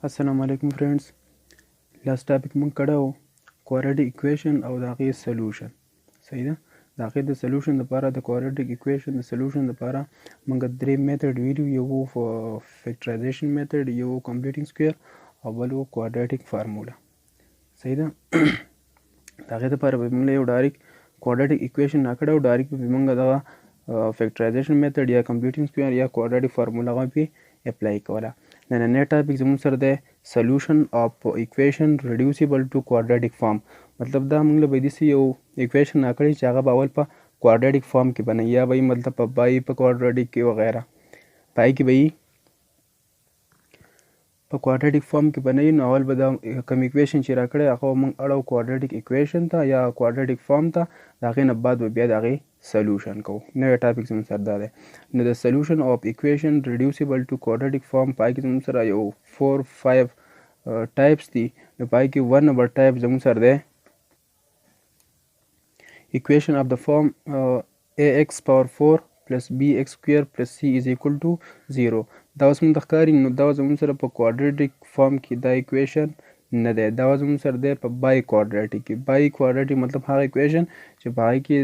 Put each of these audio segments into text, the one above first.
السلام علیکم فرینډز. لاست ټاپک مونږ کړی و کوارډیک اکویشن او د هغې سلوشن. صحیح ده. د هغې د سلوشن دپاره د کوارډیک اکویشن د سلوشن دپاره مونږ درې میتھډ ویلي، یو و فیکټرایزیشن میتھډ، یو و کمپلیټینګ سکویر او بل و کوادریټیک فارموله. صحیح ده. د هغې دپاره به مونږ یو ډایرکټ کوارډیټیک اکویشن راکړی او ډایرکټ به مونږ دغه فیکټرایزیشن میتھډ یا کمپلیټینګ سکویر یا کوادریټیک فارموله هغه پې اپلای کوله. نننی ټاپک زموږ سره دی سلوشن اف اکویشن ریډیوسیبل ټو کوادریټیک فارم. مطلب دا موږ له به داسې یو اکویشن راکړی چې هغه به اول په کوادریټیک فارم کې بنوي، یا به یې مطلب په بای په کوادریټیک کې وغیره پای کې به یې په کوادریټیک فارم کې بنوي. نو اول به دا کوم اکویشن چې راکړی هغه موږ اړو کوادریټیک اکویشن ته یا کوادریټیک فارم ته، د هغې نه بعد به بیا د هغې سلوشن کوو. نوی ټاپک زموږ سره دا دی. نو د سلوشن اف اکویشن ریډیوسیبل ټو کوادریټیک فارم پای کې زموږ سره یو 4-5 ټایپس دي. نو پای کې 1 نمبر ټایپ زموږ سره دی equation of the form ax power 4 plus bx square plus c is equal to 0. دا اوس موږ ته ښکاري. نو دا زموږ سره په کوادریټیک فارم کې دا اکویشن نه دی، دا زموږ سره دی په بای کوادریټیک کې. بای کوادریټیک مطلب هغه اکویشن چې په هغې کې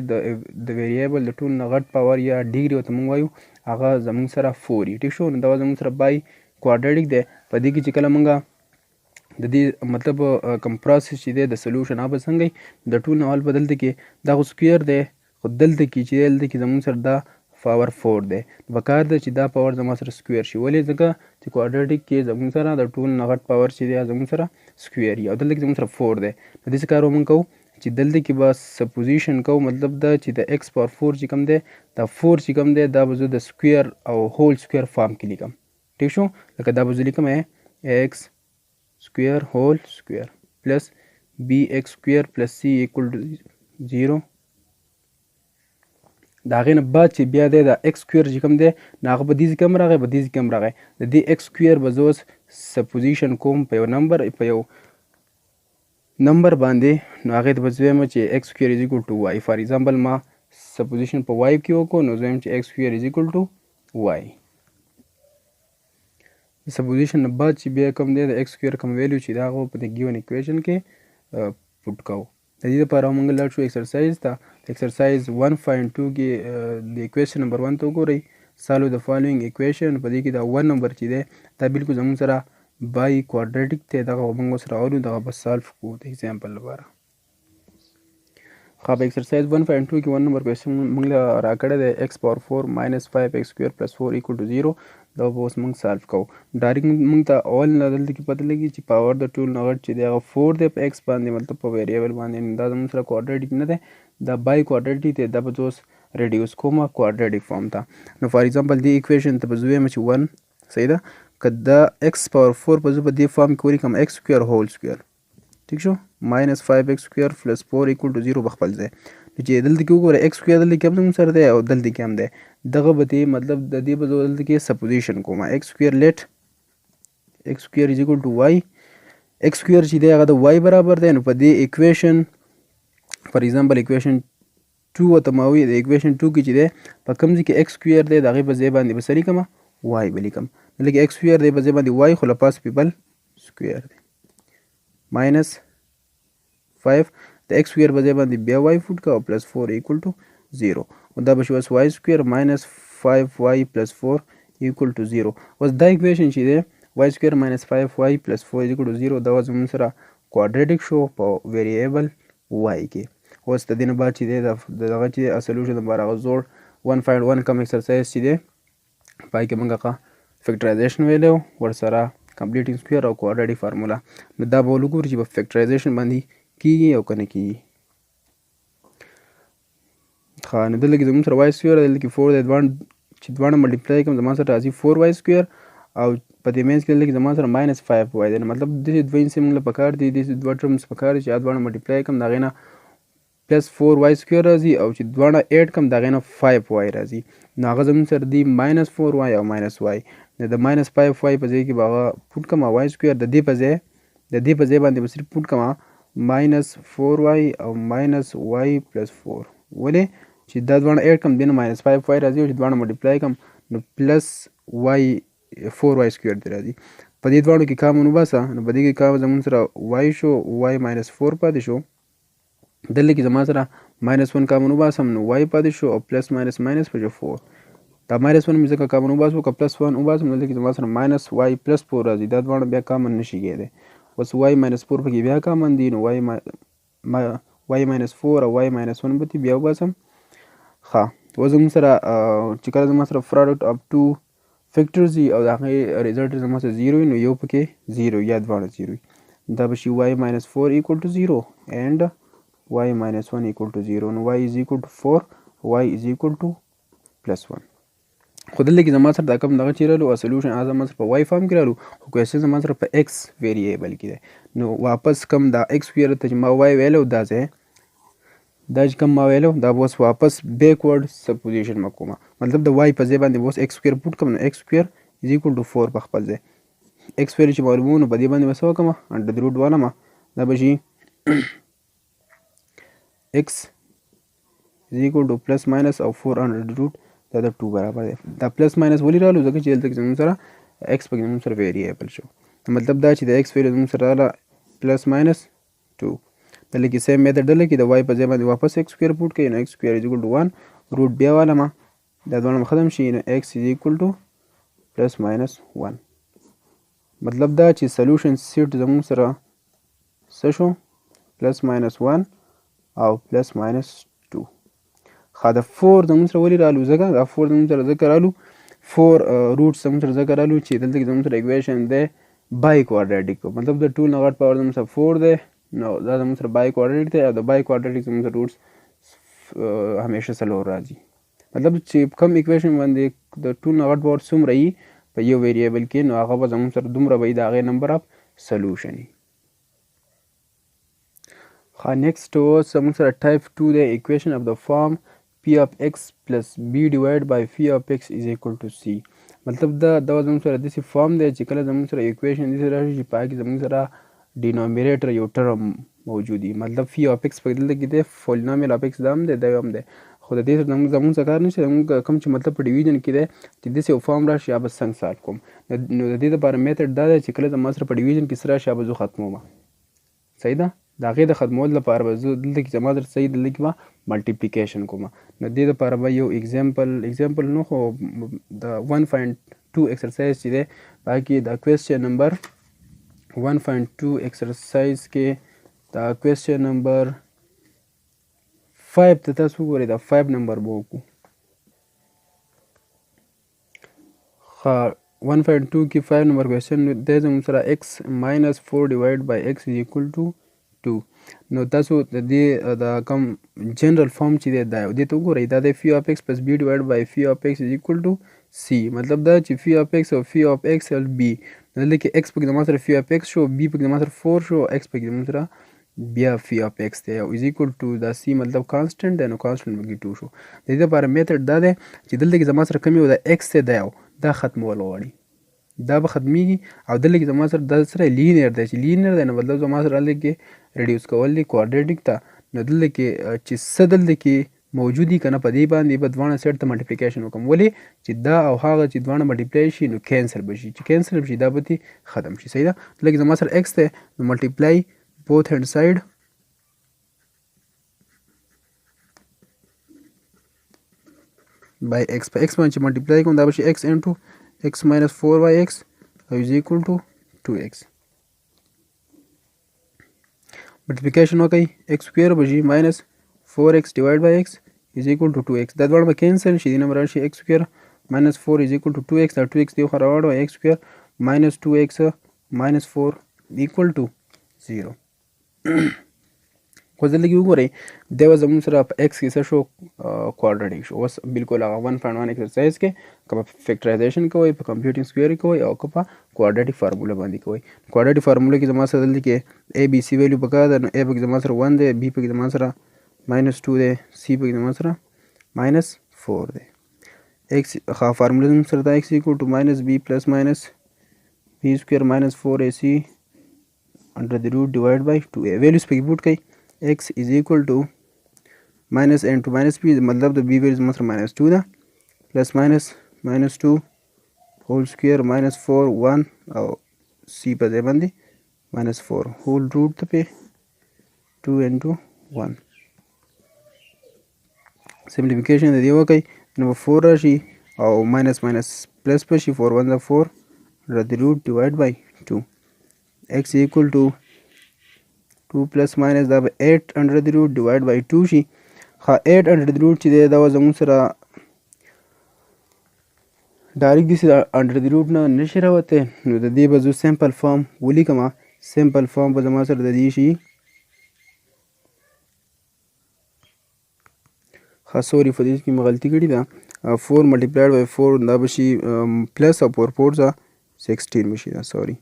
د ویریبل د ټول نه غټ پاور یا ډیګري ورته موږ وایو هغه زموږ سره 4 وي. ټیک شو. نو دا زموږ سره بای کوادریټیک دی. په دې کې چې کله موږ د دې مطلب کوم پروسس چې دی د سلوشن هغه به څنګه وي، د ټول نه اول به دلته کې دا خو سکویر دی، خو دلته کې چې دی دلته کې زموږ سره دا پاور 4 دی. پکار ده چې دا پاور زما سره سکویر شي. ولې؟ ځکه چې کوادریټیک کې زموږ سره د ټول نه غټ پاور چې دی زموږ سره سکویر وي او دلته کې زموږ سره 4 دی. نو داسې کار به موږ کوو چې دلته کې به سپوزیشن کوو. مطلب دا چې د ایکس پاور 4 چې کوم دی دا 4 چې کوم دی دا به زه د سکویر او هول سکویر فارم کې لیکم. ټیک شو. لکه دا به زه لیکم ایکس square whole square plus bx square plus c equal to 0. دا هغې نه بعد چې بیا دی دا x square چې کوم دی نو هغه به داسې کم راغی، به داسې کم راغی. د دې x square به زه اوس سپوزیشن کوم په یو نمبر باندې. نو هغې ته به زه وایم چې x square is equal to y. فار ایگزامپل ما سپوزیشن په y کې وکړو نو زه وایم چې x square is equal to y. د سپوزیشن نه بعد چې بیا کوم دی د ایکس سکویر کوم ویلیو چې دا هغه په د ګیون اکویشن کې پوټ کوو. د دې لپاره موږ لاړ شو ایکسرسایز ته. ایکسرسایز 1.2 کې د اکویشن نمبر 1 ته وګورئ. سالو د فالوینګ اکویشن. په دې کې دا 1 نمبر چې دی دا بالکل زموږ سره بای کوادریټیک دی. دغه موږ سره اولو دغه به سالف کوو د ایگزامپل لپاره. په ایکسرسایز 1.2 کې 1 نمبر کویشن موږ له راکړی دی x پاور 4 minus 5x square plus 4 equal to 0. دا به اوس موږ سالف کوو. ډایرکټ موږ ته اول نه دلته کې پته لګي چې پاور د ټول نه غټ چې دی هغه 4 دی په x باندې، مطلب په ویریبل باندې. دا زموږ سره کوادریټیک نه دی، دا بای کوادریټیک دی. دا به زه اوس ریډیوس کوم کوادریټیک فارم ته. نو فار ایگزامپل دې اکویشن ته به زه وایم چې 1. صحیح ده. که دا x پاور 4 به زه په دې فارم کې ولیکم x سکویر هول سکویر. ټیک شو. minus 5x square plus 4 equal to 0 به خپل ځای. نو چې دلته کې وګوره x سکویر دلته کې هم زموږ سره دی او دلته کې هم دی. دغه به دې مطلب د دې به زه دلته کې سپوزیشن کوم x سکویر لیټ x سکویر از equal to y. x سکویر چې دی هغه د y برابر دی. نو په دې اکویشن فار ایگزامپل اکویشن 2 ورته ما وایي. د اکویشن 2 کې چې دی په کوم ځای کې x سکویر دی د هغې په ځای باندې به څه لیکم y به لیکم. دلته کې x سکویر دی په ځای باندې y خو له پاسه پې بل سکویر دی ماینس 5 د x سکویر په ځای باندې بیا y فوټ کا او پلس 4 equal to 0. دا به شو y سکویر ماینس 5y پلس 4 equal to 0. اوس دا اکویشن چې دی y سکویر ماینس 5y پلس 4 equal to 0 دا زموږ سره کوادریټیک شو په ویریبل y کې. اوس د دې نه بعد چې دی دغه چې سلوشن لپاره هغه زوړ 1.1 کم ایکسرسایز چې دی پای کې موږ هغه فیکټرایزیشن ویلی و، ورسره کمپلیټینګ سکویر او کوادریټیک فارموله. نو دا به وګورو چې په فیکټرایزیشن باندې کیږي او که نه کیږي. ښه. نو دلته کې زموږ سره y سکویر دلته کې 4 دی. چې دواړه ملټیپلای کړم زما سره راځي 4y سکویر او په دې منځ کې دلته کې زما سره ماینس 5y دی. مطلب داسې دوه انسې موږ له پکار دي، داسې دوه ټرمز پکار دي چې دا دواړه ملټیپلای کړم د هغې نه پلس 4y سکویر راځي او چې دواړه ایډ کړم د هغې نه 5y راځي. نو هغه زموږ سره دي ماینس 4y او ماینس y. نو د ماینس 5y په ځای کې به هغه پوټ کړم y سکویر د دې په ځای باندې به صرف پوټ کړم ماینس 4y او ماینس y پلس 4. ولې؟ چې دا دواړه ایډ کړم دې نه ماینس 5y راځي او چې دواړه ملټیپلای کړم نو پلس y 4y سکویر دی راځي. په دې دواړو کې کامن وباسه نو په دې کې کامن زموږ سره وای شو وای ماینس 4 پاتې شو دلته کې زما سره -1 کامن وباسم نو وای پاتې شو او پلس ماینس ماینس پاتې شو 4 دا -1 مې ځکه کامن وباسو که +1 وباسم دلته کې زما سره -y + 4 راځي دا دواړه بیا کامن نشي کېدی اوس y - 4 پکې بیا کامن دي نو y - 4 او y - 1 به بیا وباسم ښه اوس زموږ سره چې کله زما سره پروډکټ اف ټو فیکټرز وي او د هغې ریزلټ زما سره 0 وي نو یو پکې 0 یا دواړه 0 وي دا به شي y - 4 = 0 and y - 1 = 0 نو y = 4 y = +1 خو دلته کې زما سره دا کوم دغه چې رالو او سلوشن هغه زما سره په وای فارم کې رالو خو کوېسچن زما سره په ایکس ویریبل کې دی نو واپس کوم دا ایکس ویریبل ته چې ما وای ویلو دا ځای دا چې کوم ما ویلو دا به اوس واپس بیکورډ سپوزیشن ما کومه مطلب د وای په ځای باندې به اوس ایکس سکویر پوټ کړم نو ایکس سکویر = 4 په خپل ځای ایکس سکویر چې معلومو نو په دې باندې به څه وکړم انډر د روټ والمه دا به شي ایکس = پلس ماینس او 4 انډر د روټ دا د 2 برابر دی دا پلس ماینس ولې رالو ځکه چې دلته کې زموږ سره ایکس پکې زموږ سره ویریبل شو مطلب دا چې د ایکس ویلیو زموږ سره راغله پلس ماینس 2 دلته کې سیم میتھډ دلته کې د وای په ځای باندې واپس ایکس سکویر پوټ کړئ نو ایکس سکویر = 1 روټ بیا والمه دا دواړه ختم شي نو ایکس = پلس ماینس 1 مطلب دا چې سلوشن سیټ زموږ سره څه شو پلس ماینس 1 او پلس ماینس 2 ښه د 4 زموږ سره ولې رالو ځکه دا 4 زموږ سره ځکه رالو 4 روټ زموږ سره ځکه رالو چې دلته کې زموږ سره اکویشن دی بای کوادریټیک مطلب د ټول نه غټ پاور زموږ سره 4 دی نو دا زموږ سره بای کوادریټیک دی او د بای کوادریټیک زموږ سره روټس همیشه څلور راځي مطلب چې کوم اکویشن باندې د ټول نه غټ پاور څومره وي په یو ویریبل کې نو هغه به زموږ سره دومره به وي د هغې نمبر اف سلوشن وي ښه نیکسټ اوس زموږ سره ټایپ 2 دی اکویشن اف د فارم p of x plus b divided by phi of x is equal to c مطلب دا زموږ سره داسې فارم دی چې کله زموږ سره اکویشن داسې راشي چې په هغې کې زموږ سره ډینومینیټر یو ټرم موجود وي مطلب phi of x په دلته کې دی پولینومیل of x دا هم دی دا هم دی خو د دې سره زموږ څه کار نشته زموږ کوم چې مطلب په ډیویژن کې دی چې داسې یو فارم راشي یا به څنګه سالف کوم نو د دې لپاره میتھډ دا دی چې کله زما سره په ډیویژن کې څه راشي یا به زه ختموم صحیح ده د هغې د ختمولو لپاره به زه دلته کې زما سره صحیح دلته کې به ملټیپلیکیشن کوم نو دې لپاره به یو اگزامپل نو خو د 1.2 ایکسرسایز چې دی په هغې کې د کوېسچن نمبر 1.2 ایکسرسایز کې د کوېسچن نمبر 5 ته تاسو وګورئ دا 5 نمبر به وکړو ښه 1.2 کې 5 نمبر کوېسچن دی زموږ سره x - 4 ډیوایډ بای x = 2 نو تاسو د دې د کوم جنرال فارم چې دی دا دې ته وګورئ دا دی phi of x plus b divided by phi of x = c مطلب دا چې phi of x او phi of x ال b دلته کې x پکې زما سره phi of x شو b پکې زما سره 4 شو x پکې زما سره بیا phi of x دی او = دا c مطلب کانسټنټ دی نو کانسټنټ پکې 2 شو د دې لپاره میتھډ دا دی چې دلته کې زما سره کوم یو د x دی دا ختمول غواړي دا به ختمیږي او دلته کې زما سره دا سره لینیر دی چې لینیر دی نو مطلب زما سره دلته کې ریډیوس کول دي کوادریټیک ته نو دلته کې چې څه دلته کې موجود دي که نه په دې باندې به دواړه سیټ ته ملټیپلیکیشن وکړم ولې چې دا او هغه چې دواړه ملټیپلای شي نو کینسل به شي چې کینسل به شي دا به ختم شي صحیح ده دلته کې زما سره ایکس دی نو ملټیپلای بوث هینډ سایډ by x په x باندې چې ملټیپلای کوم دا به شي x into x - 4y(x) = 2x ملټیپلیکیشن وکړئ x سکویر به شي -4x ډیوایډ بای x = 2x دا دواړه به کینسل شي دې نه به راشي x سکویر -4 = 2x دا 2x دې خوا راوړو x سکویر -2x - 4 = 0 خو دلته کې وګورئ دی به زموږ سره په ایکس کې څه شو کوادریټیک شو اوس بلکل هغه 1.1 ایکسرسایز کې که په فیکټرایزیشن کوئ په کمپیوټینګ سکویر کوئ او که په کوادریټیک فارموله باندې کوئ کوادریټیک فارموله کې زما سره دلته کې اے بي سی ویلیو پکار ده نو اے پکې زما سره 1 دی بي پکې زما سره -2 دی سی پکې زما سره -4 دی ایکس ښه فارموله زموږ سره دا x = -b + -b سکویر -4ac under the root divided by 2a values پکې پوټ کړئ x is equal to minus n to minus b मतलब the b values मतलब -2 ده plus -2 whole square -4 1 और c په ځای باندې -4 هول روټ ته پې 2 into 1 simplification د دې وکړئ نو 4 راشي او ماینس ماینس پلس به شي 4 1 4 under the root divide by 2 x equal to 2 plus minus دا به 8 under the root divide by 2 شي ښه 8 under the root چې دی دا به زموږ سره ډایرکټ داسې under the root نه نشي راوتی نو د دې به زه سمپل فارم ولیکمه سمپل فارم به زما سره د دې شي ښه سوري په دې کې مې غلطي کړې ده 4 multiplied by 4 دا به شي پلس او 4 4 16 به شي دا سوري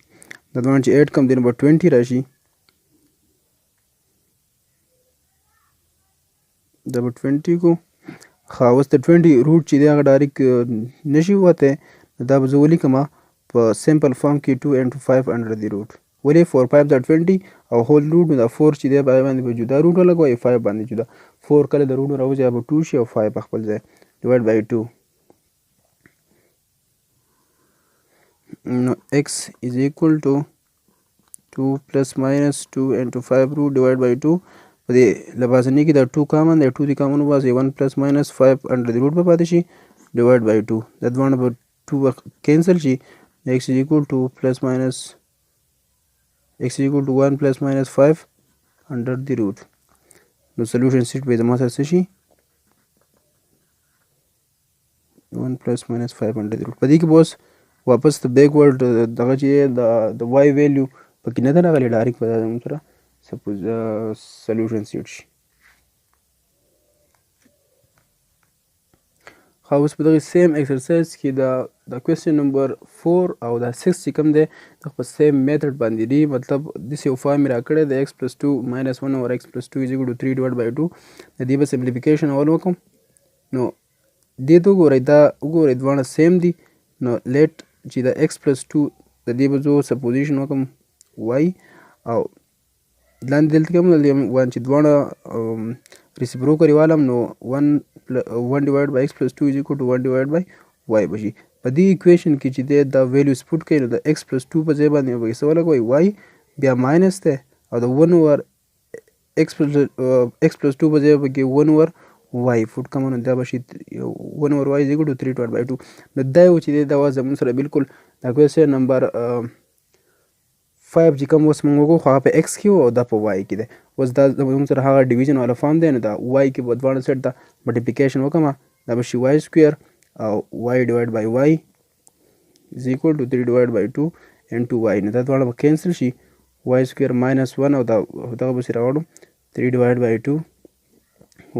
دا دوانه چې 8 کم دی نو به 20 راشي دا به 20 کو ښه اوس د 20 روټ چې دی هغه ډایرکټ نشي وتی دا به زه ولیکمه په سمپل فارم کې 2 into 5 under the root ولې 4 5 دا 20 او هول روټ نو دا 4 چې دی په هغې باندې به جدا روټ ولګوئ 5 باندې جدا 4 کله د روټ نه راوځي به 2 شي او 5 په خپل ځای divide by 2 no x is equal to 2 plus minus 2 into 5 root divided by 2 په دې لباسنی کې دا 2 کامن دی 2 دی کامن وباسئ 1 plus minus 5 under the root به پاتې شي divide by 2 دا دواړه به 2 کینسل شي x is equal to plus minus x is equal to 1 plus minus 5 under the root نو solution set به زما سره څه شي 1 plus minus 5 under the root په دې کې به اوس واپس د بیکورډ دغه چې د y ویلیو پکې نه ده راغلی ډایرکټ به دا زموږ سره سپوز سلوشن سیټ شي ښه اوس په دغه سیم ایکسرسایز کې د کوېسچن نمبر 4 او دا 6 چې کوم دی دا په سیم میتھډ باندې دي مطلب داسې یو فارم یې راکړی د x plus 2 minus 1 over x plus 2 is equal to 3 divided by 2 د دې به سمپلیفیکیشن اول وکړم نو دې ته وګورئ دا وګورئ دواړه سیم دي نو لیټ چې د x plus 2 د دې به زه سپوزیشن وکړم y او لاندې دلته کوم چې دواړه ریسیپروکل یې والم نو 1 divided by x plus 2 is equal to 1 divided by y به شي په دې اکویشن کې چې دی دا ویلیوز پوټ کوي نو د x plus 2 په ځای باندې به څه ولګوئ y بیا ماینس دی او د 1 over x plus 2 په ځای به کې 1 over y فوټ کوم نو دا به شي 1 over y is equal to 3 divided by 2 نو دا یو چې دی دا زموږ سره بالکل دا کوېسچن نمبر 5 چې کوم اوس موږ وکړو خو هغه په x کې و او دا په y کې دی اوس دا زموږ سره هغه ډیویژن والا فارم دی نو دا y کې به دواړه سیټ ته ملټیپلیکیشن وکړم دا به شي y سکویر او y divided by y is equal to 3 divided by 2 into y نو دا دواړه به کینسل شي y سکویر ماینس 1 او دغه به راوړو 3 divided by 2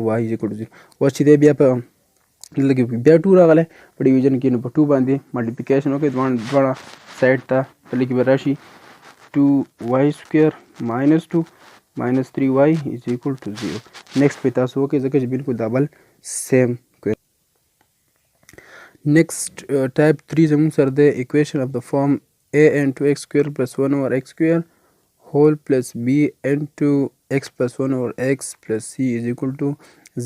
y is equal to 0 اوس چې دی بیا په دلته کې بیا 2 راغلی په ډیویژن کې نو په 2 باندې ملټیپلیکیشن وکړئ دواړه سایډ ته دلته کې به راشي 2y square minus 2 minus 3y is equal to 0 next په تاسو وکړئ ځکه چې بالکل دا بل سیم next type 3 زموږ سره د equation of the form a into x square plus 1 over x square whole plus b into x plus 1 over x plus c is equal to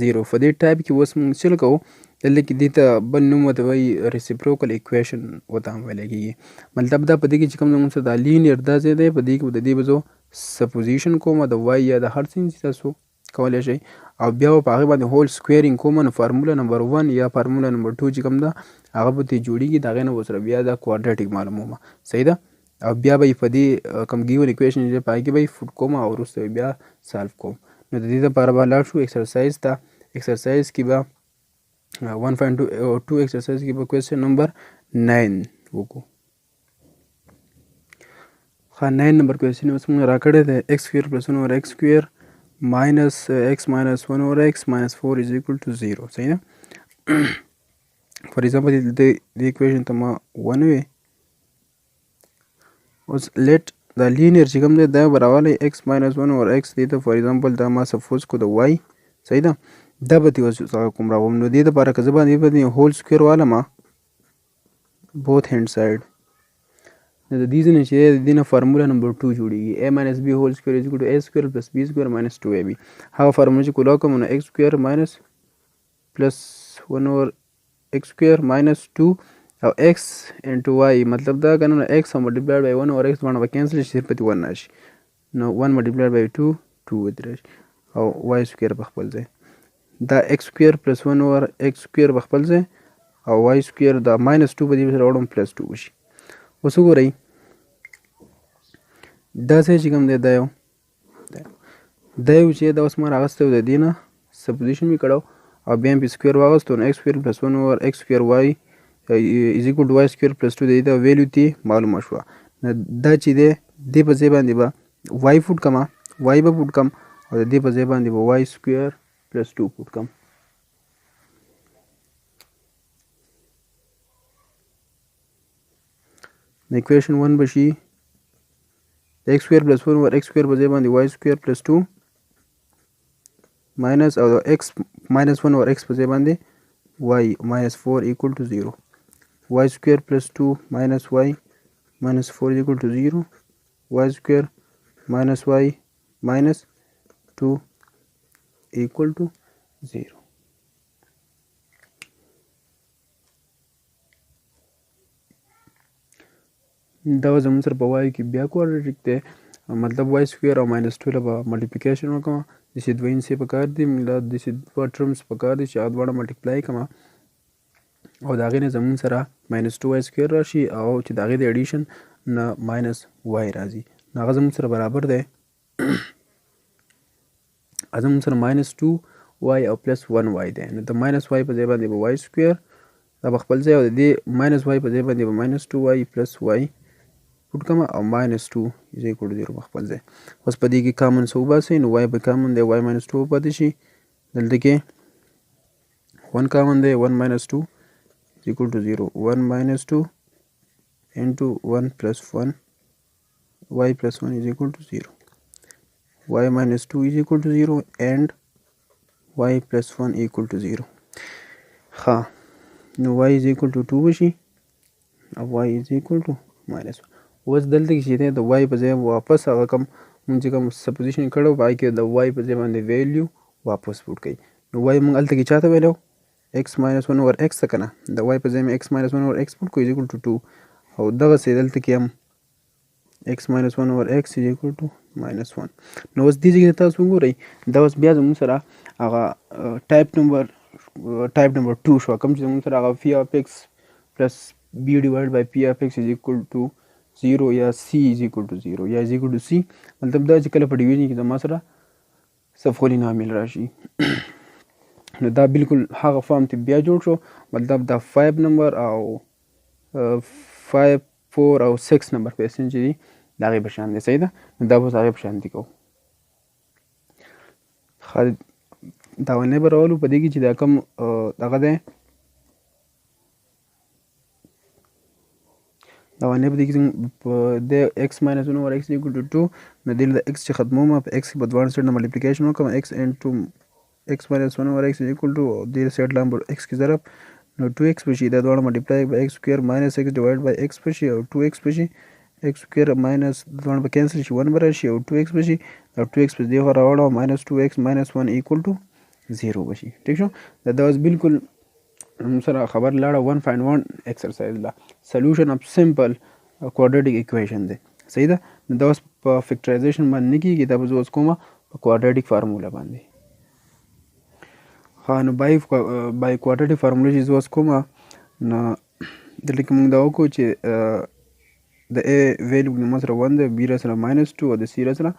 0 په دې ټایپ کې اوس موږ څه کوو دلته کې دې ته بل نوم ورته وایي ریسیپروکل اکویشن ورته هم ویلی کېږي مطلب دا په دې کې چې کوم زموږ سره دا لینیر دا ځای دی په دې کې د دې به زه سپوزیشن کوم د وای یا د هر څه چې تاسو کولی شئ او بیا به په هغې باندې هول سکویرینګ کوم نو فارموله نمبر 1 یا فارموله نمبر 2 چې کوم ده هغه به ترې جوړېږي د هغې نه به سره بیا دا کوادریټک معلوموم صحیح ده او بیا به یې په دې کوم ګیون اکویشن چې په هغې کې به یې فوټ کوم او وروسته بیا سالف کوم نو د دې دپاره به لاړ شو ایکسرسایز ته ایکسرسایز کې به 1.2 ایکسرسایز کې به کوېسچن نمبر 9 وکړو ښه 9 نمبر کوېسچن اوس موږ راکړی دی x square plus 1 over x square minus x minus 1 over x minus 4 is equal to 0 صحیح ده فار ایگزامپل د اکویشن ته ما ونوې اوس لیټ دا لینیر چې کوم دی دا به راوالی x minus 1 over x دی ته فار ایگزامپل دا ما سپوز کو د y صحیح ده دا به ترې اوس کوم راوم نو دې دپاره که زه باندې به هول سکویر والم بوث هینډ سایډ نو د دې ځای نه چې دی د دې نه فارموله نمبر 2 جوړېږي a minus b هول سکویر از equal to a سکویر پلس b سکویر ماینس 2ab هغه فارموله چې کولا کوم نو x سکویر ماینس پلس 1 over x سکویر ماینس 2 او x انټو y مطلب دا کنه نو x ملټیپلایډ بای 1 اور x باندې به کینسل شي صرف پتی 1 راشي نو 1 ملټیپلایډ بای 2 2 ودی راشي او y سکویر په خپل ځای دا x سکویر پلس 1 اور x سکویر په خپل ځای او y سکویر دا ماینس 2 په دې سره وړم پلس 2 وشي اوس وګورئ دا څه چې کوم دی دا یو چې دا اوس ما راغستی و د دې نه سپوزیشن مې کړی او بیا مې په سکویر واغستو نو x سکویر پلس 1 اور x سکویر y از ایکول ټو y سکویر پلس 2 د دې د ویلیو تی معلومه شوه نو دا چې دی دې په ځای باندې به y فوټ کما y به فوټ کم او د دې په ځای باندې به y سکویر پلس 2 فوټ کم نو اکویشن 1 به شي x سکویر پلس 1 اور x سکویر په ځای باندې y سکویر پلس 2 ماینس او د x ماینس 1 اور x په ځای باندې y ماینس 4 equal to 0 y square plus 2 minus y minus 4 is equal to 0 y square minus y minus 2 equal to 0 دا زموږ سره په y کې بیا کوارډریټک دی مطلب y سکویر او ماینس 2 له به ملټیپلیکیشن وکړم داسې دوه انسې په کار دي موږ له داسې دوه ټرمز په کار دي چې هغه دواړه ملټیپلای کړم او د هغې نه زموږ سره ماینس 2 y سکویر راشي او چې د هغې د ایډیشن نه ماینس y راځي نو هغه زموږ سره برابر دی زموږ سره ماینس 2 y او پلس 1 y دی نو د ماینس y په ځای باندې به y سکویر دا به خپل ځای او د دې ماینس y په ځای باندې به ماینس 2 y پلس y پوټ کړم او ماینس 2 از ایکول ټو 0 په خپل ځای اوس په دې کې کامن څه وباسئ نو y به کامن دی y ماینس 2 پاتې شي دلته کې 1 کامن دی 1 ماینس 2 is equal to 0 1 minus 2 into 1 plus 1 y plus 1 is equal to 0 y minus 2 is equal to 0 and y plus 1 equal to 0 ها نو y is equal to 2 وشي او y is equal to minus 1 اوس دلته کې چې دی د y په ځای واپس هغه کوم مونږ چې کوم سپوزیشن کړو په هغې کې د y په ځای باندې ویلیو واپس پوټ کوي نو y مونږ هلته کې چاته ویلی x minus 1 over x ته کنه د y په ځای مې x minus 1 over x پوټ کو is equal to 2 او دغسې دلته کې هم x minus 1 over x is equal to minus 1 نو اوس دې ځای کې تاسو وګورئ دا اوس بیا زموږ سره هغه ټایپ نمبر 2 شو کوم چې زموږ سره هغه phi of x plus b divided by p of x is equal to 0 یا c is equal to 0 یا is equal to c مطلب دا چې کله په ډیویژن کې زما سره صفولي نامل راشي نو دا بالکل هغه فارم ته بیا جوړ شو مطلب دا 5 نمبر او 5 4 او 6 نمبر کوېسچن چې دي د هغې په شان دی صحیح ده نو دا به اوس هغې په شان دي کوو دا ونې به راولو په دې کې چې دا کوم دغه دی دا ونې په دې کې د x minus 1 over x equal to 2 نو دې د x چې ختموم په x کې په دواړو سایډ نه ملټیپلیکیشن وکړم x into x minus 1 over x is equal to دې سایډ لاندې x کې ضرب نو 2x بشي دا دواړه ملټیپلای by x سکویر minus x divided by x بشي او 2x بشي x سکویر minus دواړه به کینسل شي 1 به راشي او 2x بشي او 2x په دې خوا راوړو minus 2x minus 1 equal to 0 بشي ٹھیک شو دا اوس بالکل سره خبر لاړه 1.1 exercise لا solution of simple quadratic equation دی صحیح ده نو دا اوس په فیکټرایزیشن باندې نه کېږي دا به زه اوس کومه په کوادریټک فارموله باندې ها نو بای کوادریټک فارموله چې زه اوس کومه نو دلته کې موږ دا وکړو چې د a ویلیو زما سره 1 دی b را سره -2 او د c را سره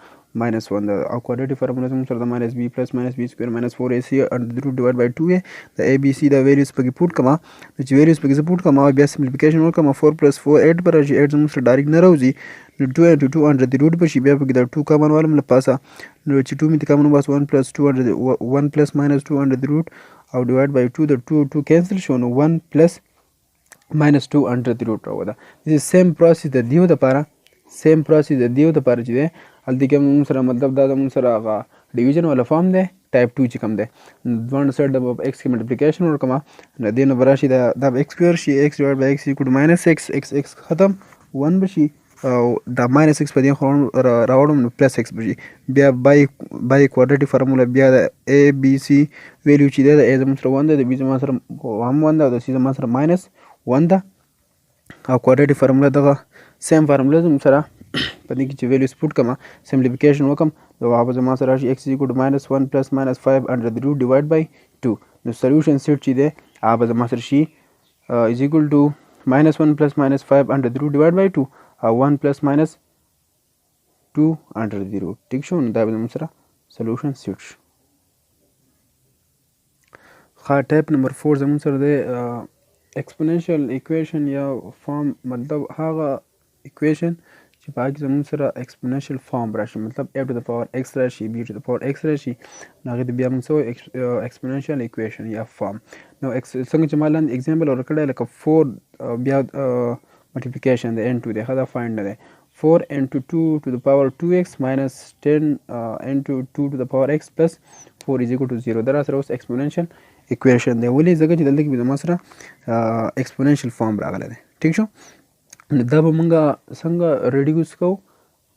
-1 ده او کوادریټک فارموله زموږ سره د -b پلس -b سکویر -4ac انډر د روټ ډیوایډ بای 2 د a b c دا ویلیوز پکې پوټ کړم نو چې ویلیوز پکې زه پوټ کړم بیا سمپلیفیکیشن وکړم 4 + 4 8 به راشي 8 زموږ سره ډایرکټ نه راوځي نو 2 into 2 انډر د روټ به شي بیا پکې دا 2 کامن والم له پاسه نو چې 2 مې ته کامن وباسو 1 + 2 انډر 1 + -2 انډر د روټ او ډیوایډ بای 2 د 2 کینسل شو نو 1 + -2 انډر د روټ راوځه دې سیم پروسس د دیو لپاره سیم پروسس د دیو لپاره چې دی هلته کې موږ سره مطلب دا زموږ سره هغه ډیویژن والا فارم دی ټایپ 2 چې کوم دی دواړه سایډ د x کې ملټیپلیکیشن ورکړم نو دې نه به راشي دا به x سکویر شي x ډیوایډ بای x ایکول ټو -x ختم 1 به شي او دا -x په دې خوا راوړم نو +x به شي بیا بای کوادریټک فارموله بیا د a b c ویلیو چې دی د a زموږ سره 1 دی د b زما سره هم 1 ده او د c زما سره -1 ده او کوادریټک فارموله دغه سیم فارموله زموږ سره په دې کې چې ویلیوز پوټ کړم سمپلیفیکیشن وکړم نو هغه به زما سره راشي x equal to minus 1 plus minus 5 under the root divided by 2 نو سلیوشن سیټ چې دی هغه به زما سره شي is equal to minus 1 plus minus 5 under the root divided by 2 او 1 plus minus 2 under the root ټیک شو نو دا به زما سره سلیوشن سیټ شو ښه ټایپ نمبر 4 زموږ سره دی exponential equation یا فارم مطلب هغه equation چې په هغه کې زموږ سره exponential فارم راشي مطلب a to the power x راشي b to the power x راشي نو هغې ته بیا موږ څه وایو exponential equation یا فارم نو څنګه چې ما لاندې اگزامپل ورکړی لکه 4 بیا multiplication د n2 دی ښه دا فایند نه دی 4 into 2 to the power 2x minus 10 into 2 to the power x plus 4 is equal to 0 دا را سره اوس exponential equation دی ولې ځکه چې دلته کې به زما سره exponential form راغلی دی ټیک شو نو دا به مونږ څنګه ریډیوس کوو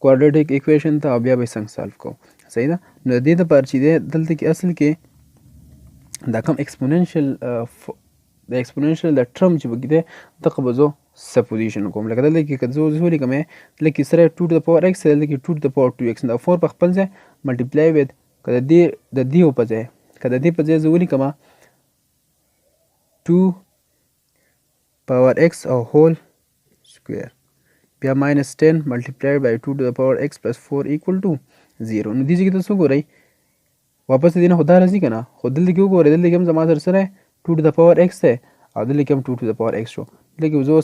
کوادریټک equation ته او بیا به یې څنګه سالو کوو صحیح ده نو د دې دپاره چې دی دلته کې اصل کې دا کوم exponential د exponential د ټرم چې پکې دی دغه به زه سپوزیشن کوم لکه دلته کې که زه ولیکم دلته کې سره 2 to the power x دلته کې 2 to the power 2x دا 4 په خپل ځای ملټیپلای وید که د دې په ځای که د دې په ځای زه ولیکم 2 power x او whole square بیا minus 10 multiplied by 2 to the power x plus 4 equal to 0 نو دې ځای کې تاسو وګورئ واپس دې نه خو دا راځي که نه خو دلته کې وګورئ دلته کې هم زما سره 2 to the power x دی او دلته کې هم 2 to the power x شو دلته کې زه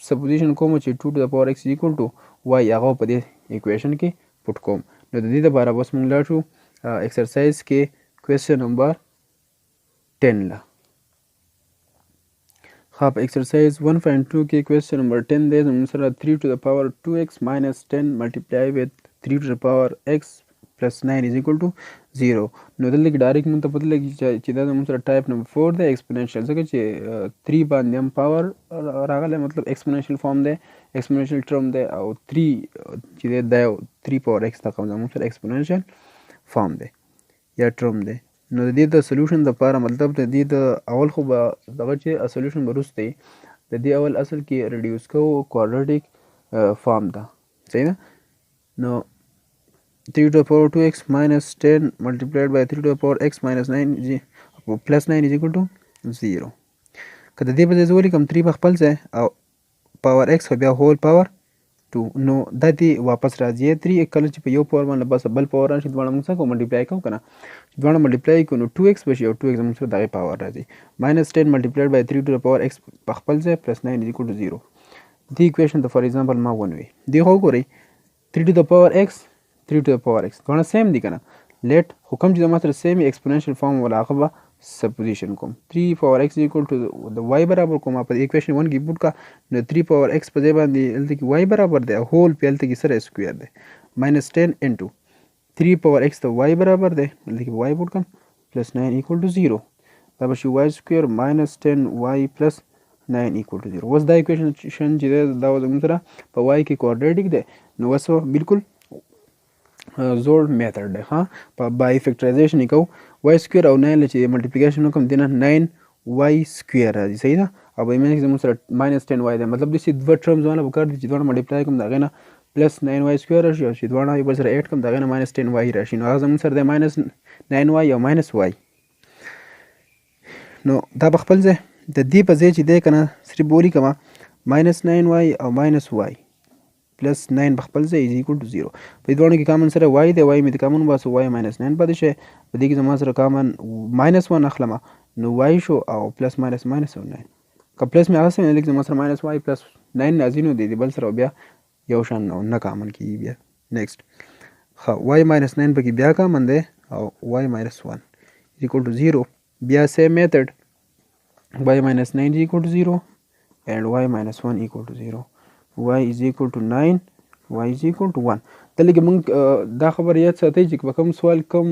سپوزیشن کوم چې 2 to the power x equal to y هغه په دې equation کې پټ کوم نو د دې لپاره بس موږ لاړ شو exercise کې question number 10 لا ښه په exercise 1.2 کې question number 10 دی زموږ سره 3 to the power 2x minus 10 multiply with 3 to the power x plus 9 is equal to 0 نو دلته کې ډایرکټ موږ ته پته لګي چې دا زموږ سره ټایپ نمبر 4 دی exponential ځکه چې 3 باندې هم پاور راغلی مطلب exponential فارم دی exponential ټرم دی او 3 چې دی دا 3 power x څخه زموږ سره exponential فارم دی یا ټرم دی نو د دې د سولوشن دپاره مطلب د دې د اول خو به دغه چې سولوشن به وروسته د دې اول اصل کې ریډیوس کوو کوادریټک فارم ته صحیح ده نو 3 to the power 2x minus 10 multiplied by 3 to the power x minus 9 plus 9 is equal to 0 که د دې په ځای زه ولیکم 3 په خپل ځای او پاور x خو بیا هول پاور 2 نو دا دې واپس راځي 3 کله چې په یو پاور باندې بس بل پاور راشي دواړه موږ څه کوو ملټیپلای کوو که نه دواړه ملټیپلای کوو نو 2x به شي او 2x زموږ سره دغې پاور راځي minus 10 multiplied by 3 to the power x په خپل ځای plus 9 is equal to 0 دې equation ته فار ایگزامپل ما ونوي دې خو وګورئ 3 to the power x 3 to the power x دواړه سیم دي که نه لیټ خو کوم چې زما سره سیم ایکسپوننشل فارم ولا هغه به سپوزیشن کوم 3 power x equal to د y برابر کوم په equation 1 کې پوټ کا نو 3 power x په ځای باندې دلته کې y برابر دی او هول په دلته کې سره سکوير دی minus 10 into 3 power x ته y برابر دی دلته کې y پوټ کم plus 9 equal to 0 دا به شي y square minus 10y plus 9 equal to 0 اوس دا equation چې دا زموږ سره په y کې کوادریټک دی نو اوس بالکل زوړ میتھډ دی ها په بای فیکټرایزیشن یې کوو y سکویر او 9 چې ملټیپلیکیشن وکړم دینه 9y سکویر راځي صحیح ده او به یې زموږ سره minus 10y دی مطلب داسې دوه ټرمز والا پکار دي چې دواړه ملټیپلای کوم د هغې نه پلس 9y سکویر راشي او چې دواړه یو بل سره ایډ کوم د هغې نه minus 10y راشي نو هغه زموږ سره دی minus 9y او minus y نو دا په خپل ځای د دې په ځای چې دی که نه صرف به ولیکمه minus 9y او minus y plus 9 په خپل ځای is equal to 0 په دې دواړو کې کامن سره y دی y مې د کامن وباسو y minus 9 پاتې شي په دې کې زما سره کامن minus 1 اخلمه نو y شو او plus minus minus او 9 که پلس مې هغسې مې لیک زما سره minus y plus 9 راځي نو د بل سره بیا یو شان نه کامن کېږي بیا نیکسټ ښه y minus 9 پکې بیا کامن دی او y minus 1 is equal to 0 بیا سیم میتھډ y minus 9 is equal to 0 and y minus 1 equal to 0 y is equal to 9 y is equal to 1 دلته کې موږ دا خبر یاد ساتئ چې په کوم سوال کوم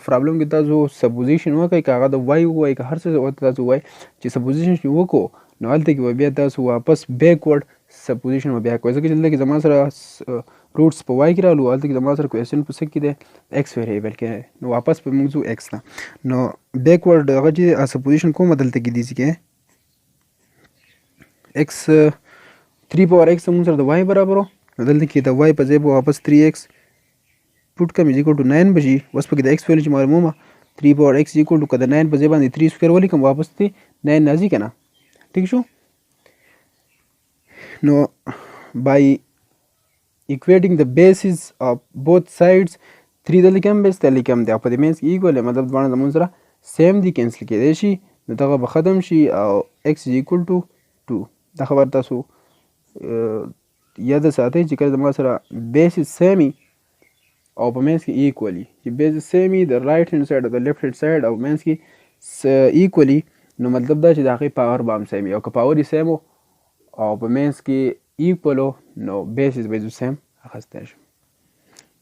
پرابلم کې تاسو سپوزیشن وکړئ که هغه د وای ووایي که هر څه تاسو ووایي چې سپوزیشن چې وکړو نو هلته کې به بیا تاسو واپس بیکورډ سپوزیشن به بیا کوئ ځکه چې دلته کې زما سره روټس په وای کې رالو هلته کې زما سره کوېسچن په څه کې دی ایکس ویریبل کې نو واپس به موږ ځو ایکس ته نو بیکورډ هغه چې سپوزیشن کومه دلته کې دي چې ایکس 3 پاور x موږ سره د y برابر و نو دلته کې د y په ځای به واپس 3x پوټ کم از ایکول ټو 9 بشي. اوس پکې د x ویلو چې معلومه 3 پاور x ایکول ټو که د 9 په ځای باندې 3 سکویر ولیکم واپس دې 9 راځي که نه. ټیک شو. نو by equating the bases of both sides 3 دلته کې هم بیس دلته کې هم دی او په دې منځ کې ایکول دی مطلب دواړه زموږ سره سیم دي کینسل کېدی شي نو دغه به ختم شي او x is equal to 2. دا خبر تاسو یاد ساتئ چې کله زما سره بیسز سیم وي او په منځ کې ایکولي چې بیسز سیم وي د رایټ هینډ سایډ او د لیفټ هینډ سایډ او منځ کې ایکولي نو مطلب دا چې د هغې پاور به هم سیم وي او که پاور یې سیم و او په منځ کې ایکول و نو بیسز به یې سیم اخیستی شي.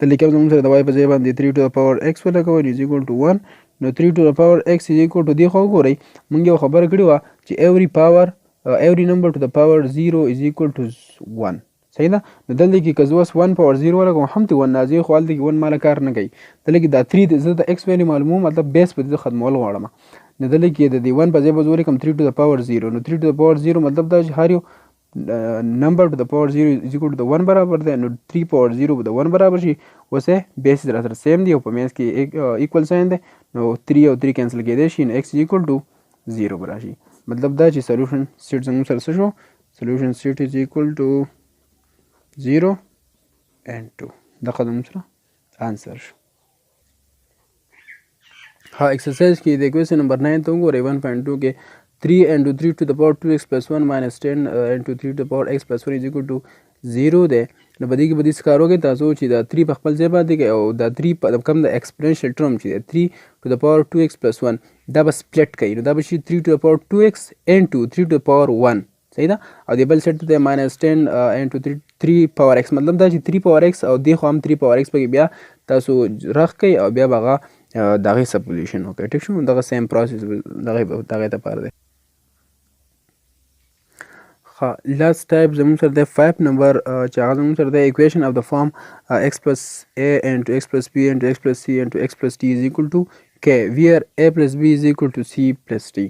دلته کې هم زموږ سره د وای په ځای باندې 3 to the power x ولګوئ is equal to 1 نو 3 to the power x is equal to دې خو وګورئ موږ یو خبره کړې وه چې every number to the power 0 is equal to 1 صحیح ده. نو دلته کې که زه اوس 1 power 0 ولګوم هم ته 1 راځي خو هلته کې 1 ماله کار نه کوي. دلته کې دا 3 زه د x ویلو معلوموم مطلب بیس په دې ختمول غواړم نو دلته کې د دې 1 په ځای به زه ولیکم 3 to the power 0 نو 3 to the power 0 مطلب دا چې هر یو number to the power 0 is equal to the 1 برابر دی نو 3 power 0 به د 1 برابر شي. اوس یې بیسز را سره سیم دی او په منځ کې ایکول ساین دی نو 3 او 3 کینسل کېدی شي نو x is equal to 0 به راشي. مطلب دا چې سولوشن سیټ زموږ سره څه شو سولوشن سیټ is equal to 0 and 2 دغه زموږ سره آنسر شو. ها ایکسرسایز کې د کوېسچن نمبر 9 ته وګورئ 1.2 کې 3 into 3 to the power 2x plus 1 minus 10 into 3 to the power x plus 1 is equal to 0 دی. نو په دې کې به داسې کار وکړئ تاسو چې دا 3 په خپل ځای باندې کوئ او دا 3 په کم د ایکسپرینشل ټرم چې دی 3 to the power 2x plus 1 دا به سپلټ کوي نو دا به شي 3 to the power 2x into 3 to the power 1 صحیح ده او د بل سیټ ته minus 10 into 3 power x مطلب دا چې 3 power x او دې خو هم 3 power x پکې بیا تاسو رخ کوئ او بیا به هغه د هغې سپوزیشن وکړئ. ټیک شو. دغه سیم پروسس دغې دپاره دی. Last type زموږ سره دی 5 نمبر چې هغه زموږ سره دی equation of the form x plus a into x plus b into x plus c into x plus d is equal to k where a plus b is equal to c plus d.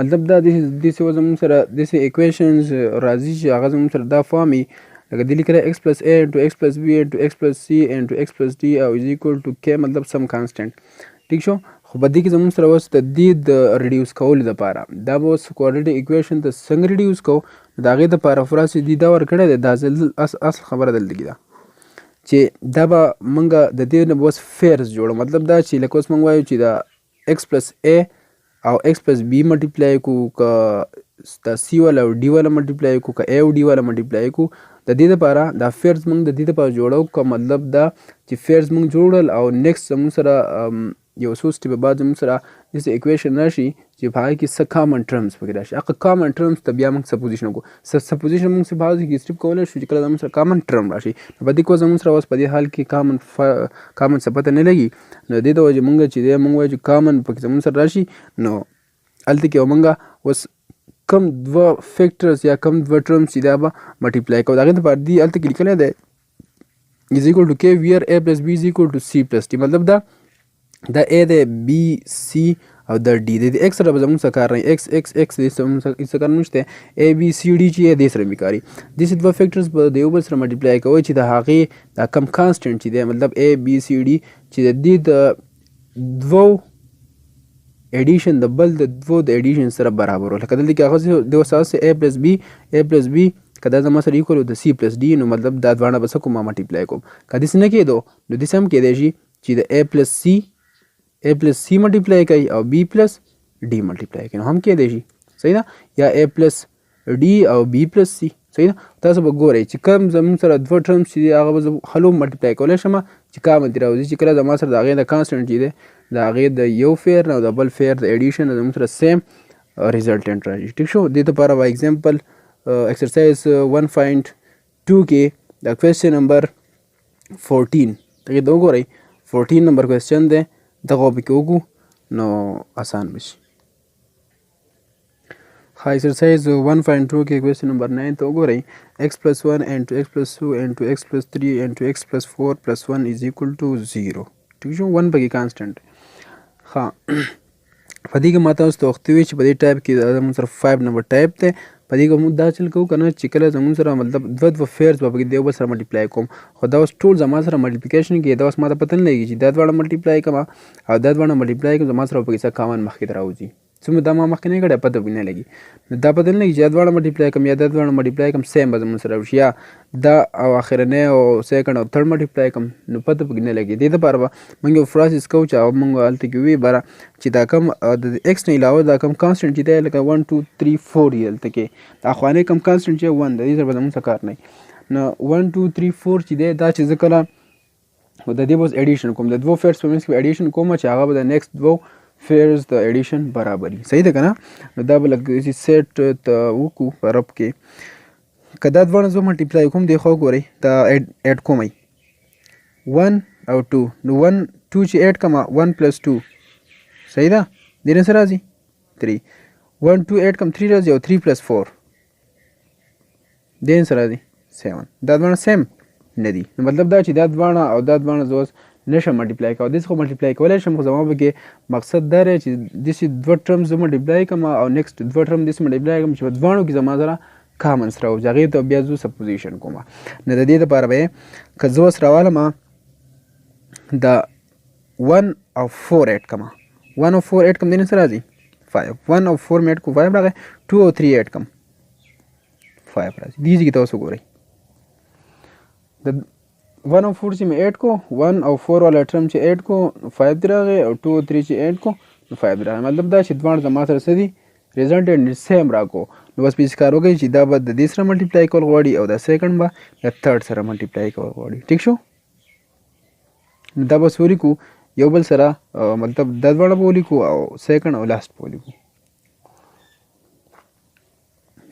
مطلب دا داسې زموږ سره داسې equations راځي چې هغه زموږ سره دا فارم وي لکه دې لیکلی x plus a into x plus b into x plus c into x plus d او is equal to k مطلب some constant. ټیک شو. خو په دې کې زموږ سره اوس د دې د ریډیوس کولو دپاره دا به اوس کوارډینیټ ایکویشن ته څنګه ریډیوس کوو د هغې دپاره فراسې دې دا ورکړی دی دا اصل خبره دلته کې ده چې دا به موږ د دې نه به اوس فیرز جوړو مطلب دا چې لکه اوس موږ وایو چې د x plus a او x plus b ملټیپلای کړو که د c والا او d والا ملټیپلای کړو که a او d والا ملټیپلای کړو د دې دپاره دا فیرز موږ د دې دپاره جوړو که مطلب دا چې فیرز موږ جوړل او نیکسټ زموږ سره یو څو سټیپه بعد زموږ سره داسې ایکویشن راشي چې په هغې کې څه کامن ټرمز پکې راشي هغه کامن ټرمز ته بیا موږ سپوزیشن وکړو سپوزیشن موږ په هغه کې سټیپ کولی شو چې کله زموږ سره کامن ټرم راشي نو په دې کې زموږ سره اوس په دې حال کې کامن څه پته نه لګي نو دې د وجې موږ چې دی موږ وایو چې کامن پکې زموږ سره راشي نو هلته کې موږ اوس کم دوه فیکټرز یا کم دوه ټرمز چې دا به ملټیپلای کوو د هغې دپاره دې هلته کې لیکلی دی is equal to k where a plus b is equal to c plus d مطلب دا a دی b c او دا d دی د x سره به زموږ څه کار نه x دې څه کار نشته a b c d چې دې سره مې کاري داسې دوه فیکټرز به د یو بل سره ملټیپلای کوئ چې د هغې دا کم کانسټنټ چې دی مطلب a b c d چې د دې د دوو ایډیشن د بل د دوو د ایډیشن سره برابر و لکه دلته کې هغه د اساس a plus b که دا زما سره ایکول د c plus d نو مطلب دا دواړه به څه کوم ما ملټیپلای کوم که داسې نه کېدو نو داسې هم کېدی شي چې د a plus c ملټیپلای کوي او b plus d ملټیپلای کوي نو هم کېدی شي صحیح ده یا a plus d او b plus c صحیح ده تاسو به ګورئ چې کوم زموږ سره دوه ټرمز چې دي هغه به زه هلو ملټیپلای کولی شم چې کامن ترې راوځي چې کله زما سره د هغې د کانسټنټ چې دی د هغې د یو فیر او د بل فیر د ایډیشن زموږ سره سیم ریزلټنټ راشي. ټیک شو. دې دپاره به اګزامپل exercise 1.2 کې د کوېسچن نمبر 14 دغې ته وګورئ 14 نمبر کوېسچن دی دغه به کې وکړو نو اسان به شي. ښه exercise 1.2 کې کوېسچن نمبر 9 ته وګورئ x plus 1 into x plus 2 into x plus 3 into x plus 4 plus 1 is equal to 0. ټیک شو. 1 پکې کانسټنټ. ښه په دې کې ما تاسو ته وختي وي چې په دې ټایپ کې زموږ سره 5 نمبر ټایپ دی په په دې کې موږ دا چل کوو که نه چې کله زموږ سره مطلب دوه فیرز به پکې د یو بل سره ملټیپلای کوم خو دا اوس ټول زما سره ملټیپلیکیشن کې دا اوس ما ته پته نه لګي چې دا دواړه ملټیپلای کړم او دا دواړه ملټیپلای کړم زما سره به پکې څه کامن مخکې ته راوځي څومره دا ما مخکې نه کړی پته پکې نه لګي نو دا پته نه لګي چې دا دواړه ملټیپلای کړم یا دا دواړه ملټیپلای کړم سیم به زموږ سره وشي یا دا او اخرنی او سیکنډ او تھرډ ملټیپلای کړم نو پته پکې نه لګي دې دپاره به موږ یو پروسس کوو چې موږ هلته کې وي بره چې دا کم د ایکس نه علاوه دا کم کانسټنټ چې دی لکه 1 2 3 4 یې هلته کې د اخواني کم کانسټنټ چې 1 د دې سره به زموږ څه کار نه نو 1 2 3 4 چې دی دا چې زه کله د دې به اوس ایډیشن کوم د دوو فیرز په منځ کې به ایډیشن کوم چې هغه به د نیکسټ دوو فیرز د ایډیشن برابري صحیح ده که نه نو دا به لږ سیټ ته وکړو په رب کې که دا دواړه زه ملټیپلای کوم دی خو ګورئ دا ایډ کومئ 1 او 2 نو 1 2 چې ایډ کړم 1 پلس 2 صحیح ده دې نه څه راځي 3 1 2 ایډ کړم 3 راځي او 3 پلس 4 دې نه څه راځي 7 دا دواړه سیم نه دي نو مطلب دا چې دا دواړه او دا دواړه زه اوس نشم ملټیپلای کولی داسې خو ملټیپلای کولی شم خو زما پکې مقصد دا دی چې داسې دوه ټرمز زه ملټیپلای کړم او نیکسټ دوه ټرم داسې ملټیپلای کړم چې په دواړو کې زما سره کامنس راوځي هغې ته بیا زه سپوزیشن کوم نو د دې دپاره به که زه اوس راوالم د 1 او 4 ایډ کړم 1 او 4 ایډ کړم دې نه څه راځي 5 1 او 4 مې ایډ کړو 5 راغی 2 او 3 ایډ کړم 5 راځي دې ځای کې تاسو ګورئ د 1 او 4 چې مې ایډ کو 1 او 4 والا ټرم چې ایډ کو 5 دی راغی او 2 او 3 چې ایډ کو 5 دی راغی مطلب دا چې دواړه زما سره څه دي ریزلټنټ سیم راکو نو بس پې کار وکړئ چې دا به د دې سره ملټیپلای کول غواړي او دا سیکنډ به د تھرډ سره ملټیپلای کول غواړي ټیک شو نو دا بس ولیکو یو بل سره مطلب دا دواړه به ولیکو او سیکنډ او لاست به ولیکو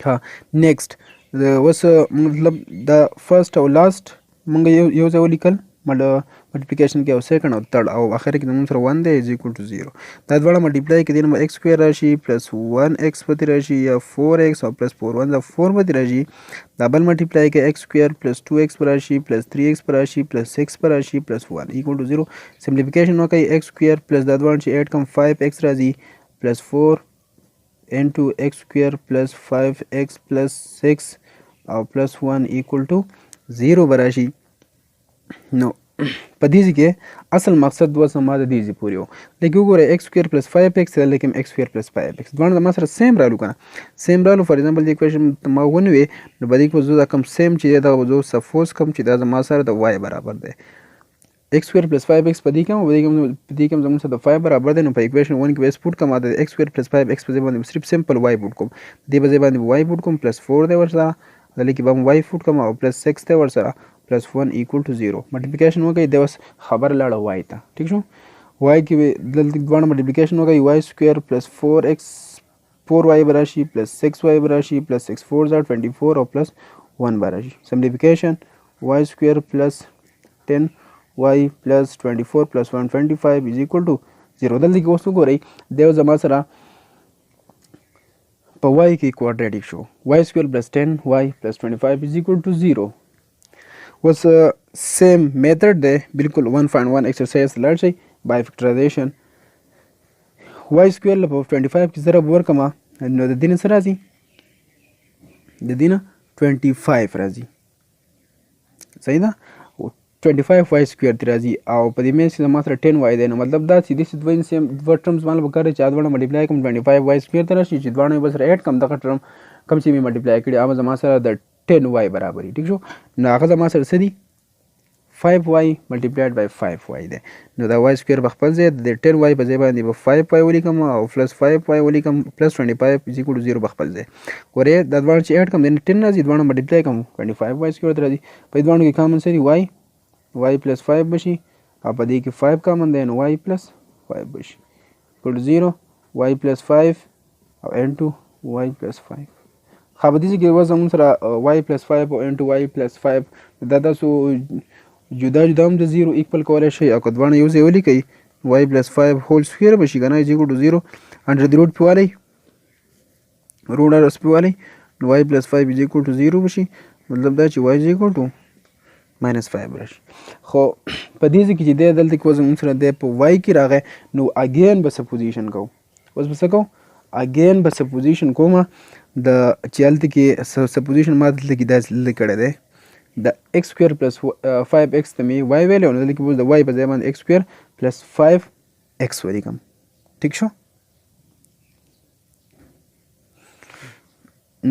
ها نیکسټ اوس مطلب دا فرست او لاست مونږ یو ځای ولیکل ملټیپلیکیشن کې او سیکنډ او تھرډ او اخر کې زموږ سره 1 دی از ایکول ټو 0 دا دواړه ملټیپلای کې دې نو ایکس سکویر راشي پلس 1x پتې راشي یا 4x او پلس 4 1 4 پتې راشي دا بل ملټیپلای کې ایکس سکویر پلس 2x پر راشي پلس 3x پر راشي پلس 6 پر راشي پلس 1 ایکول ټو 0 سمپلیفیکیشن وکړئ ایکس سکویر پلس دا دواړه چې ایډ کم 5x راځي پلس 4 into x square plus 5x plus 6 او plus 1 equal to 0 براشي نو په دې کې اصل مقصد اوس ما د دې پورې و لکه وګورئ x square plus 5x لکه x square plus 5x دواړه ما سره سیم رالو کنه سیم رالو فار ایگزامپل دې کوېشن ما ونوي نو په دې کې زه دا کم سیم چې دا زه سپوز کوم چې دا ما سره د y برابر دی x square plus 5x په دې کې زموږ سره د 5 برابر دی نو په ایکویشن 1 کې به پوټ کوم د x square plus 5x په ځای باندې صرف سمپل y پوټ کوم دې په ځای باندې y پوټ کوم پلس 4 دی ورسره دلته کې به y پوټ کوم او پلس 6 دی ورسره پلس 1 equal to 0 ملټیپلیکیشن وکړئ د اوس خبر لاړه y ته ټیک شو y کې دلته دواړه ملټیپلیکیشن وکړئ y سکویر پلس 4x 4y براشي پلس 6y براشي پلس 6 4 24 او پلس 1 براشي سمپلیفیکیشن y سکویر پلس 10y plus 24 plus 125 is equal to 0 دلته کې اوس وګورئ دا زما سره په y کې کوادریټیک شو y سکویر پلس 10y plus 25 is equal to 0 اوس سیم میتھډ دی بالکل 1.1 ایکسرسایز لاړ شئ بای فیکټرایزیشن y سکویر له 25 کې ضرب ورکړم نو د دې نه څه راځي د دې نه 25 راځي صحیح ده 25y سکویر تی راځي او په دې مینس کې زما سره 10y دی نو مطلب دا چې داسې دوه ټرمز باندې به کار چې دواړه ملټیپلای کوم 25y سکویر ته راشي چې دواړه یې به سره ایډ کړم دغه ټرم کوم چې مې ملټیپلای کړي هغه زما سره د 10y برابر ټیک شو نو هغه زما سره څه دي 5y ملټیپلایډ بای 5y دی نو دا y سکویر به خپل ځای د 10y په ځای باندې به 5y ولیکم او پلس 5y ولیکم پلس 25 از ایکول ټو 0 به خپل ځای ګورئ دا دواړه چې ایډ کړم د 10 راځي دواړه ملټیپلای کوم 25y سکویر ته راځي په دې دواړو کې کامن څه دي y plus 5 بشي او په دې کې 5 کامن دی نو y plus 5 بشي equal to 0 y plus 5 او into y plus 5 خو په دې کې اوس موږ سره y plus 5 او into y plus 5 دا تاسو جدا جدا هم د 0 ایکوال کولی شئ او که دواړه یو ځای ولیکئ y plus 5 هول سکویر بشي که نه از equal to 0 انډر د روټ پې والی روټ ارس پې والی نو y plus 5 is equal to 0 بشي مطلب دا چې y is equal to -5 راشي خو په دې ځای کې چې دی دلته کې اوس موږ سره دی په y کې راغی نو اګین به سپوزیشن کوو اوس به څه کوو اگین به سپوزیشن کومه د چې هلته کې سپوزیشن ما دلته کې داسې لیکلی دی د x سکویر پلس 5x ته مې y ویلی او نو دلته کې اوس د y په ځای باندې x سکویر پلس 5x ولیکم. ټیک شو.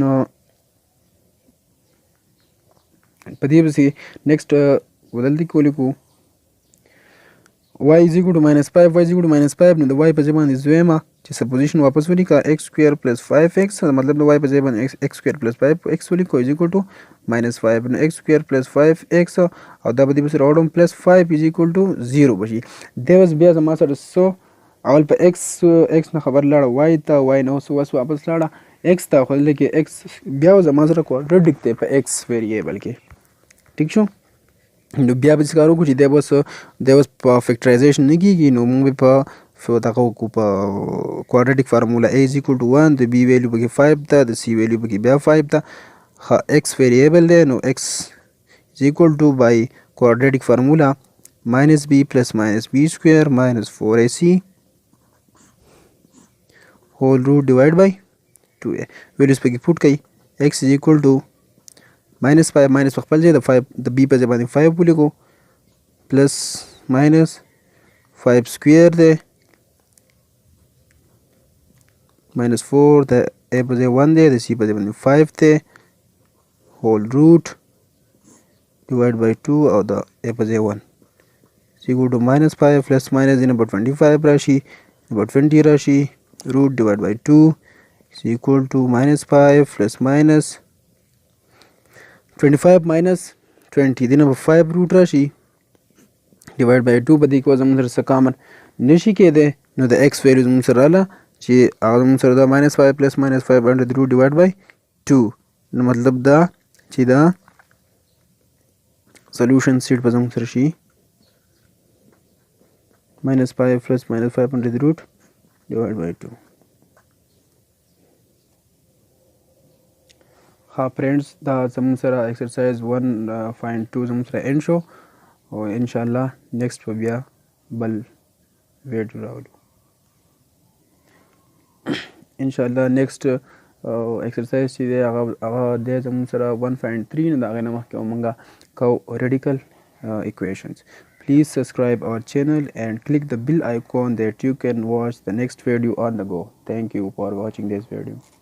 نو په دې پسې نیکسټ دلته کې ولیکو y is equal to minus 5 y is equal to minus 5 نو د y په ځای باندې دویمه چې سپوزیشن واپس ولیکه x سکویر پلس 5x مطلب د y په ځای باندې x سکویر پلس 5x ولیکو is equal to minus 5 نو x سکویر پلس 5x او دا به دې پسې راوړم پلس 5 is equal to 0 بشي. دی اوس بیا زما سره څو اول په x نه خبر لاړه y ته y نه اوس واپس لاړه x ته خو دلته کې x بیا زما سره کوادرټیک دی په x ویریبل کې. ټیک شو. نو بیا به څه کار وکړو چې دی اوس په فیکټرایزیشن نه کېږي نو موږ په دغه وکړو په کوادرټیک فارموله a is equal to 1 د b ویلیو پکې 5 ده د c ویلیو پکې بیا 5 ده. x ویریبل دی نو x is equal to by کوادرټیک فارموله minus b plus minus b square minus 4ac whole root divided by 2a ویلیوز پکې پوټ کړئ x is equal to minus 5 minus په خپل ځای د 5 د b په ځای باندې 5 ولیکو پلس ماینس 5 سکویر دی minus 4 د a په ځای 1 دی د c په ځای باندې 5 دی whole root divided by 2 او د a په ځای 1 is equal to minus 5 plus minus دی نمبر 25 راشي نمبر 20 راشي root divided by 2 is equal to minus 5 plus minus 25 minus 20 دی نمبر 5 root راشي divide by 2 په دې کې زموږ سره څه کامن نشي کېدی نو د x ویلیو زموږ سره راغله چې هغه زموږ سره دا minus 5 plus minus 5 under the root divide by 2 نو مطلب دا چې دا solution سیټ په زموږ سره شي minus 5 plus minus 5 under the root divide by 2. ها فرینډز دا زموږ سره ایکسرسایز 1.2 زموږ سره اینډ شو او انشاءالله نیکسټ به بیا بل ویډیو راولو انشاءالله نیکسټ ایکسرسایز چې دی هغه دی زموږ سره 1.3 نو د هغې نه مخکې به موږ کوو radical equations. Please subscribe our channel and click the bell icon that you can watch the next video on the go. Thank you for watching this video.